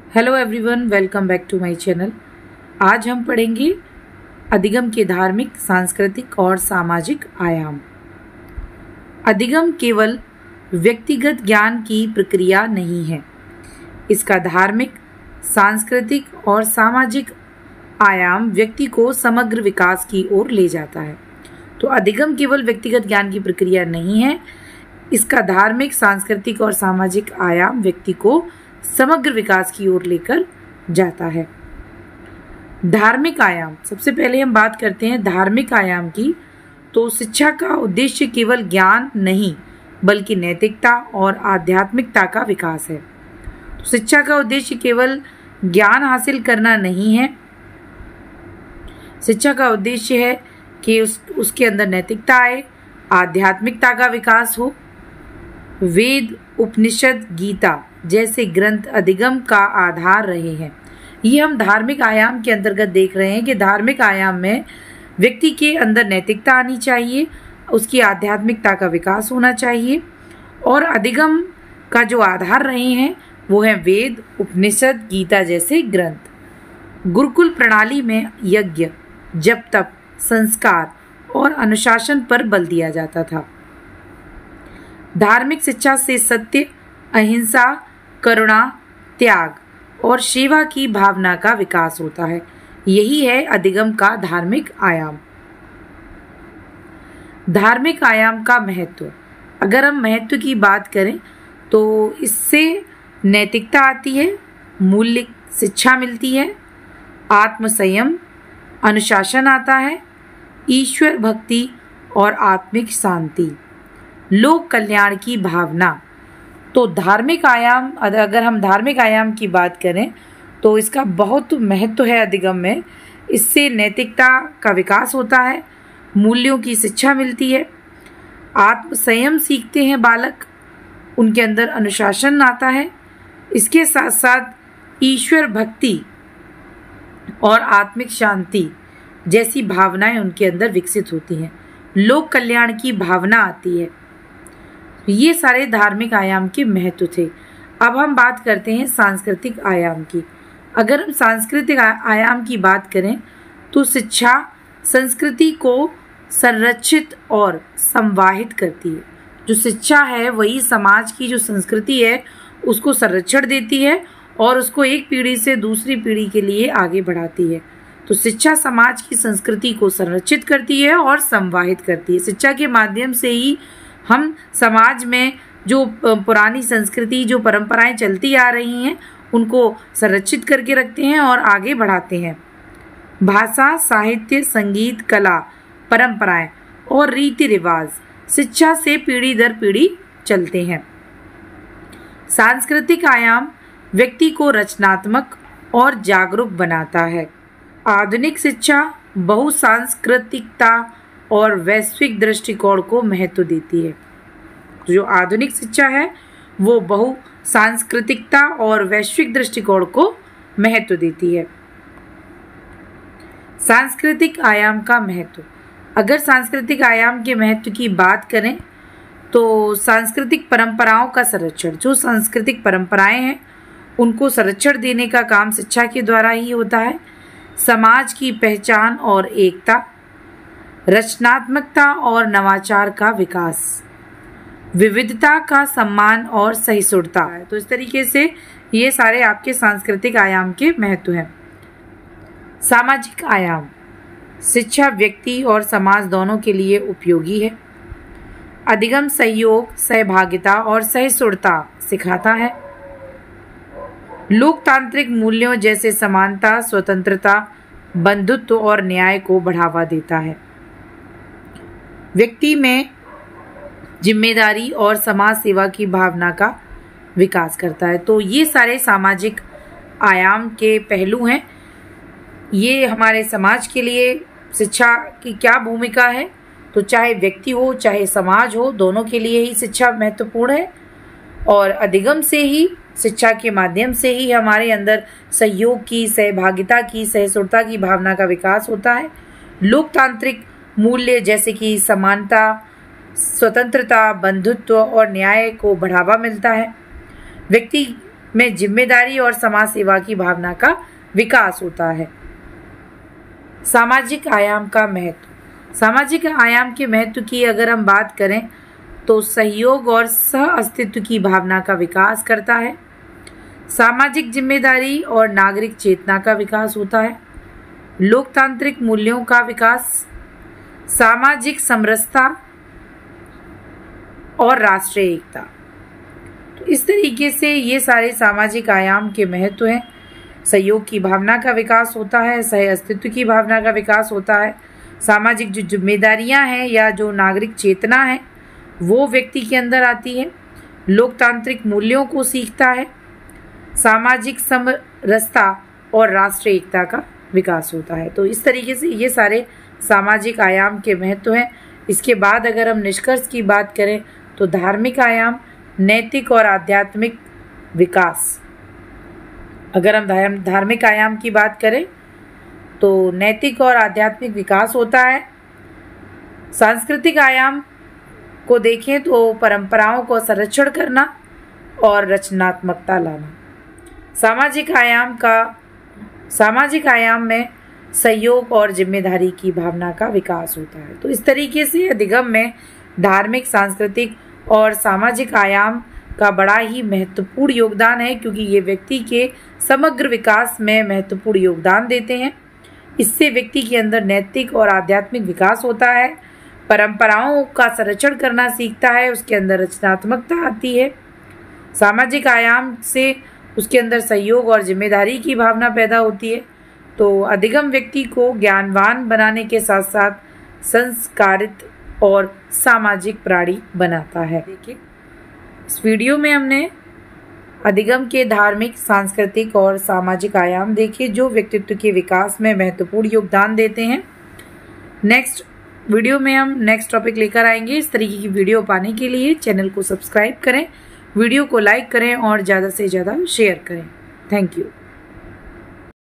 Hello everyone, welcome back to my channel. आज हम पढ़ेंगे अधिगम के धार्मिक, सांस्कृतिक और सामाजिक आयाम। अधिगम केवल व्यक्तिगत ज्ञान की प्रक्रिया नहीं है, इसका धार्मिक, सांस्कृतिक और सामाजिक आयाम व्यक्ति को समग्र विकास की ओर ले जाता है। तो अधिगम केवल व्यक्तिगत ज्ञान की प्रक्रिया नहीं है, इसका धार्मिक, सांस्कृतिक और सामाजिक आयाम व्यक्ति को समग्र विकास की ओर लेकर जाता है। धार्मिक आयाम, सबसे पहले हम बात करते हैं धार्मिक आयाम की। तो शिक्षा का उद्देश्य केवल ज्ञान नहीं बल्कि नैतिकता और आध्यात्मिकता का विकास है। तो शिक्षा का उद्देश्य केवल ज्ञान हासिल करना नहीं है, शिक्षा का उद्देश्य है कि उसके अंदर नैतिकता आए, आध्यात्मिकता का विकास हो। वेद, उपनिषद, गीता जैसे ग्रंथ अधिगम का आधार रहे हैं। ये हम धार्मिक आयाम के अंतर्गत देख रहे हैं कि धार्मिक आयाम में व्यक्ति के अंदर नैतिकता आनी चाहिए, उसकी आध्यात्मिकता का विकास होना चाहिए। और अधिगम का जो आधार रहे हैं वो है वेद, उपनिषद, गीता जैसे ग्रंथ। गुरुकुल प्रणाली में यज्ञ, जप, तप, संस्कार और अनुशासन पर बल दिया जाता था। धार्मिक शिक्षा से सत्य, अहिंसा, करुणा, त्याग और सेवा की भावना का विकास होता है। यही है अधिगम का धार्मिक आयाम। धार्मिक आयाम का महत्व, अगर हम महत्व की बात करें तो इससे नैतिकता आती है, मूल्य शिक्षा मिलती है, आत्मसंयम, अनुशासन आता है, ईश्वर भक्ति और आत्मिक शांति, लोक कल्याण की भावना। तो धार्मिक आयाम, अगर हम धार्मिक आयाम की बात करें तो इसका बहुत महत्व है अधिगम में। इससे नैतिकता का विकास होता है, मूल्यों की शिक्षा मिलती है, आत्मसंयम सीखते हैं बालक, उनके अंदर अनुशासन आता है। इसके साथ साथ ईश्वर भक्ति और आत्मिक शांति जैसी भावनाएं उनके अंदर विकसित होती हैं, लोक कल्याण की भावना आती है। ये सारे धार्मिक आयाम के महत्व थे। अब हम बात करते हैं सांस्कृतिक आयाम की। अगर हम सांस्कृतिक आयाम की बात करें तो शिक्षा संस्कृति को संरक्षित और संवाहित करती है। जो शिक्षा है वही समाज की जो संस्कृति है उसको संरक्षण देती है और उसको एक पीढ़ी से दूसरी पीढ़ी के लिए आगे बढ़ाती है। तो शिक्षा समाज की संस्कृति को संरक्षित करती है और संवाहित करती है। शिक्षा के माध्यम से ही हम समाज में जो पुरानी संस्कृति, जो परंपराएं चलती आ रही हैं उनको संरक्षित करके रखते हैं और आगे बढ़ाते हैं। भाषा, साहित्य, संगीत, कला, परंपराएं और रीति रिवाज शिक्षा से पीढ़ी दर पीढ़ी चलते हैं। सांस्कृतिक आयाम व्यक्ति को रचनात्मक और जागरूक बनाता है। आधुनिक शिक्षा बहुसांस्कृतिकता और वैश्विक दृष्टिकोण को महत्व देती है। जो आधुनिक शिक्षा है वो बहुसांस्कृतिकता और वैश्विक दृष्टिकोण को महत्व देती है। सांस्कृतिक आयाम का महत्व, अगर सांस्कृतिक आयाम के महत्व की बात करें तो सांस्कृतिक परंपराओं का संरक्षण, जो सांस्कृतिक परंपराएं हैं उनको संरक्षण देने का काम शिक्षा के द्वारा ही होता है। समाज की पहचान और एकता, रचनात्मकता और नवाचार का विकास, विविधता का सम्मान और सहिष्णुता है। तो इस तरीके से ये सारे आपके सांस्कृतिक आयाम के महत्व हैं। सामाजिक आयाम, शिक्षा व्यक्ति और समाज दोनों के लिए उपयोगी है। अधिगम सहयोग, सहभागिता और सहिष्णुता सिखाता है। लोकतांत्रिक मूल्यों जैसे समानता, स्वतंत्रता, बंधुत्व और न्याय को बढ़ावा देता है। व्यक्ति में जिम्मेदारी और समाज सेवा की भावना का विकास करता है। तो ये सारे सामाजिक आयाम के पहलू हैं। ये हमारे समाज के लिए शिक्षा की क्या भूमिका है, तो चाहे व्यक्ति हो चाहे समाज हो, दोनों के लिए ही शिक्षा महत्वपूर्ण है। और अधिगम से ही, शिक्षा के माध्यम से ही हमारे अंदर सहयोग की, सहभागिता की, सहिष्णुता की भावना का विकास होता है। लोकतांत्रिक मूल्य जैसे कि समानता, स्वतंत्रता, बंधुत्व और न्याय को बढ़ावा मिलता है। व्यक्ति में जिम्मेदारी और समाज सेवा की भावना का विकास होता है। सामाजिक आयाम का महत्व। सामाजिक आयाम के महत्व की अगर हम बात करें तो सहयोग और सह अस्तित्व की भावना का विकास करता है। सामाजिक जिम्मेदारी और नागरिक चेतना का विकास होता है। लोकतांत्रिक मूल्यों का विकास, सामाजिक समरसता और राष्ट्रीय एकता। तो इस तरीके से ये सारे सामाजिक आयाम के महत्व हैं। सहयोग की भावना का विकास होता है, सह अस्तित्व की भावना का विकास होता है, सामाजिक जो जिम्मेदारियां हैं या जो नागरिक चेतना है वो व्यक्ति के अंदर आती है, लोकतांत्रिक मूल्यों को सीखता है, सामाजिक समरसता और राष्ट्रीय एकता का विकास होता है। तो इस तरीके से ये सारे सामाजिक आयाम के महत्व हैं। इसके बाद अगर हम निष्कर्ष की बात करें तो धार्मिक आयाम, नैतिक और आध्यात्मिक विकास। अगर हम धार्मिक आयाम की बात करें तो नैतिक और आध्यात्मिक विकास होता है। सांस्कृतिक आयाम को देखें तो परंपराओं को संरक्षण करना और रचनात्मकता लाना। सामाजिक आयाम में सहयोग और जिम्मेदारी की भावना का विकास होता है। तो इस तरीके से अधिगम में धार्मिक, सांस्कृतिक और सामाजिक आयाम का बड़ा ही महत्वपूर्ण योगदान है, क्योंकि ये व्यक्ति के समग्र विकास में महत्वपूर्ण योगदान देते हैं। इससे व्यक्ति के अंदर नैतिक और आध्यात्मिक विकास होता है, परंपराओं का संरक्षण करना सीखता है, उसके अंदर रचनात्मकता आती है। सामाजिक आयाम से उसके अंदर सहयोग और जिम्मेदारी की भावना पैदा होती है। तो अधिगम व्यक्ति को ज्ञानवान बनाने के साथ साथ संस्कारित और सामाजिक प्राणी बनाता है। देखिए, इस वीडियो में हमने अधिगम के धार्मिक, सांस्कृतिक और सामाजिक आयाम देखे जो व्यक्तित्व के विकास में महत्वपूर्ण योगदान देते हैं। नेक्स्ट वीडियो में हम नेक्स्ट टॉपिक लेकर आएंगे। इस तरीके की वीडियो पाने के लिए चैनल को सब्सक्राइब करें, वीडियो को लाइक करें और ज़्यादा से ज़्यादा शेयर करें। Thank you.